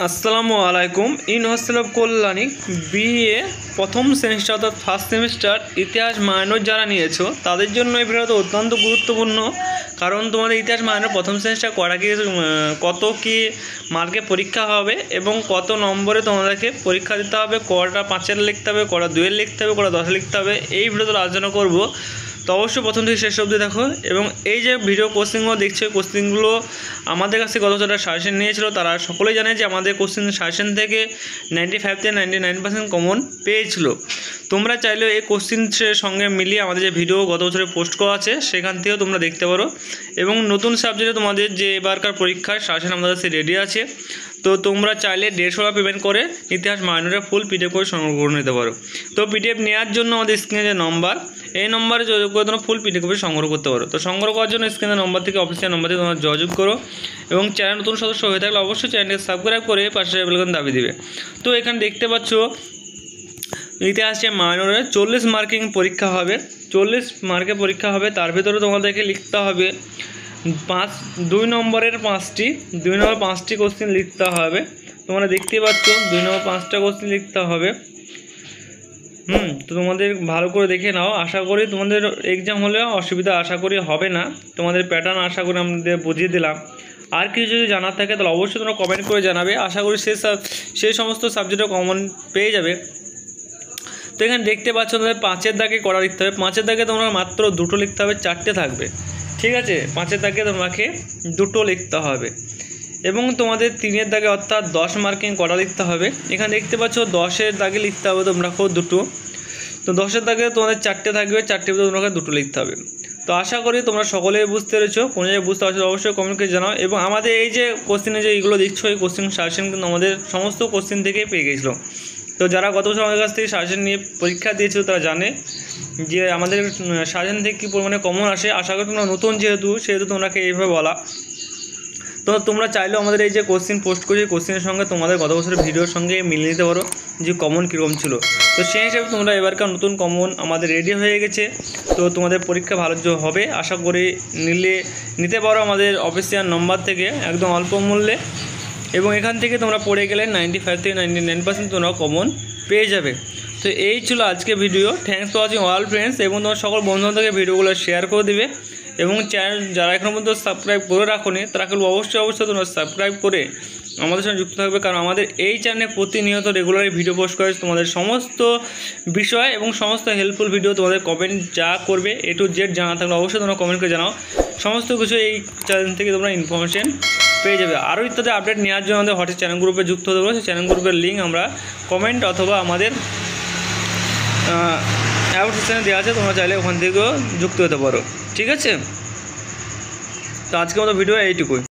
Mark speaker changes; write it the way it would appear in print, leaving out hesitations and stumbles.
Speaker 1: আসসালামু আলাইকুম। In hostel of Kalyani BA প্রথম সেমিস্টার অর্থাৎ ফার্স্ট সেমিস্টার ইতিহাস মাইনর যারা নিয়েছো তাদের জন্য এই ভিডিওটা অত্যন্ত গুরুত্বপূর্ণ। কারণ তোমাদের ইতিহাস মাইনর প্রথম সেমিস্টার কত কি মার্কে পরীক্ষা হবে এবং কত নম্বরে তোমাদেরকে পরীক্ষা দিতে হবে, কটা 5-এর লিখতে হবে, কটা 2-এর লিখতে হবে, কটা 10-এর লিখতে হবে, এই ভিডিওতে আলোচনা করব। তো অবশ্যই প্রথম থেকে শেষ অবধি দেখো। এবং এই যে ভিডিও কোশ্চেনগুলো দেখছো, কোশ্চেনগুলো আমাদের কাছে গত যারা সাজেশন নিয়েছিল তারা সকলেই জানে যে আমাদের কোশ্চেন সাজেশন থেকে 95 থেকে 99% কমন পেয়েছিল। তোমরা চাইলেও এই কোশ্চেনের সঙ্গে মিলিয়ে আমাদের যে ভিডিও গত বছরে পোস্ট করা আছে সেখান থেকেও তোমরা দেখতে পারো। এবং নতুন সাবজেক্টে তোমাদের যে এবারকার পরীক্ষার সাজেশন আমাদের কাছে রেডি আছে। তো তোমরা চাইলে 150 টাকা পেমেন্ট করে ইতিহাস মাইনরে ফুল পিডিএফ করে সংগ্রহ করে নিতে পারো। তো পিডিএফ নেওয়ার জন্য আমাদের স্ক্রিনে যে নম্বর, এই নম্বরে যোগাযোগ করে তোমরা ফুল পিডিএফ করে সংগ্রহ করতে পারো। তো সংগ্রহ করার জন্য স্ক্রিনের নম্বর থেকে অফিসিয়াল নম্বর থেকে তোমরা যোগাযোগ করো। এবং চ্যানেল নতুন সদস্য হয়ে থাকলে অবশ্যই চ্যানেলকে সাবস্ক্রাইব করে পাশে বেল আইকন দাবি দিবে। তো এখানে দেখতে পাচ্ছ ইতিহাসে মাইনরে 40 মার্কিং পরীক্ষা হবে। 40 মার্কে পরীক্ষা হবে, তার ভিতরে তোমাদেরকে লিখতে হবে 2 নম্বরের 5টি কোশ্চেন লিখতে হবে। তোমরা দেখতে পাচ্ছ 2 নম্বর 5টা কোশ্চেন লিখতে হবে। তো তোমাদের ভালো করে দেখে নাও। আশা করি তোমাদের এক্সাম হলে অসুবিধা আশা করি হবে না। তোমাদের প্যাটার্ন আশা করি আমাদের বুঝিয়ে দিলাম। আর কিছু যদি জানার থাকে তাহলে অবশ্যই তোমরা কমেন্ট করে জানাবে। আশা করি সেই সমস্ত সাবজেক্টে কমন পেয়ে যাবে। তো এখানে দেখতে পাচ্ছ তোমাদের 5-এর দাগে কটা লিখতে হবে। 5-এর দাগে তোমরা মাত্র 2টো লিখতে হবে, 4টে থাকবে, ঠিক আছে। 5-এর দাগে তোমাকে 2টো লিখতে হবে। এবং তোমাদের 3-এর দাগে অর্থাৎ 10 মার্কিং কটা লিখতে হবে। এখানে দেখতে পাচ্ছ 10-এর দাগে লিখতে হবে তোমরা 2টো। তো 10-এর দাগে তোমাদের 4টে থাকবে, 4টের ভিতরে তোমাকে 2টো লিখতে হবে। তো আশা করি তোমরা সকলেই বুঝতে পেরেছো। কোনো জায়গায় বুঝতে পারছো অবশ্যই কমেন্ট করে জানাও। এবং আমাদের এই যে কোশ্চেনে যে এইগুলো দিচ্ছ, এই কোশ্চেন সাজেশন কিন্তু আমাদের সমস্ত কোশ্চেন থেকেই পেয়ে গেছিলো। তো যারা গত বছর আমাদের কাছ থেকে সাজেশন নিয়ে পরীক্ষা দিয়েছিল তারা জানে যে আমাদের সাজেশন থেকে কী পরিমাণে কমন আসে। আশা করি তোমরা নতুন যেহেতু তোমাকে এইভাবে বলা। তো তোমরা চাইলেও আমাদের এই যে কোশ্চেন পোস্ট করছি, কোশ্চেনের সঙ্গে তোমাদের গত বছরের ভিডিওর সঙ্গে মিলিয়ে নিতে পারো যে কমন কীরকম ছিল। তো সেই হিসেবে তোমরা এবারকার নতুন কমন আমাদের রেডি হয়ে গেছে। তো তোমাদের পরীক্ষা ভালো হবে আশা করি। নিতে পারো আমাদের অফিসিয়াল নম্বর থেকে একদম অল্প মূল্যে। এবং এখান থেকে তোমরা পড়ে গেলে 95 থেকে 99% তোমরা কমন পেয়ে যাবে। তো এই ছিল আজকে video. Thanks for watching all friends. এবং তোমার সকল বন্ধুবান্ধবকে ভিডিওগুলো শেয়ার করে দিবে। এবং চ্যানেল যারা এখনও পর্যন্ত সাবস্ক্রাইব করে রাখোনি তারা কেউ অবশ্যই তোমরা সাবস্ক্রাইব করে আমাদের সঙ্গে যুক্ত থাকবে। কারণ আমাদের এই চ্যানেলে প্রতিনিয়ত রেগুলারই ভিডিও পোস্ট করে তোমাদের সমস্ত বিষয় এবং সমস্ত হেল্পফুল ভিডিও তোমাদের কমেন্ট যা করবে A to Z জানা থাকলে অবশ্যই তোমরা কমেন্ট করে জানাও। সমস্ত কিছু এই চ্যানেল থেকে তোমরা ইনফরমেশন পেয়ে যাবে। আরও ইত্যাদি আপডেট নেওয়ার জন্য আমাদের হোয়াটসঅ্যাপ চ্যানেল গ্রুপে যুক্ত হতে পারো। সেই চ্যানেল গ্রুপের লিঙ্ক আমরা কমেন্ট অথবা আমাদের অ্যাবাউট সেকশনে দেওয়া আছে, তোমরা চাইলে ওখান থেকেও যুক্ত হতে পারো, ঠিক আছে। তো আজকের মতো ভিডিও এইটুকুই।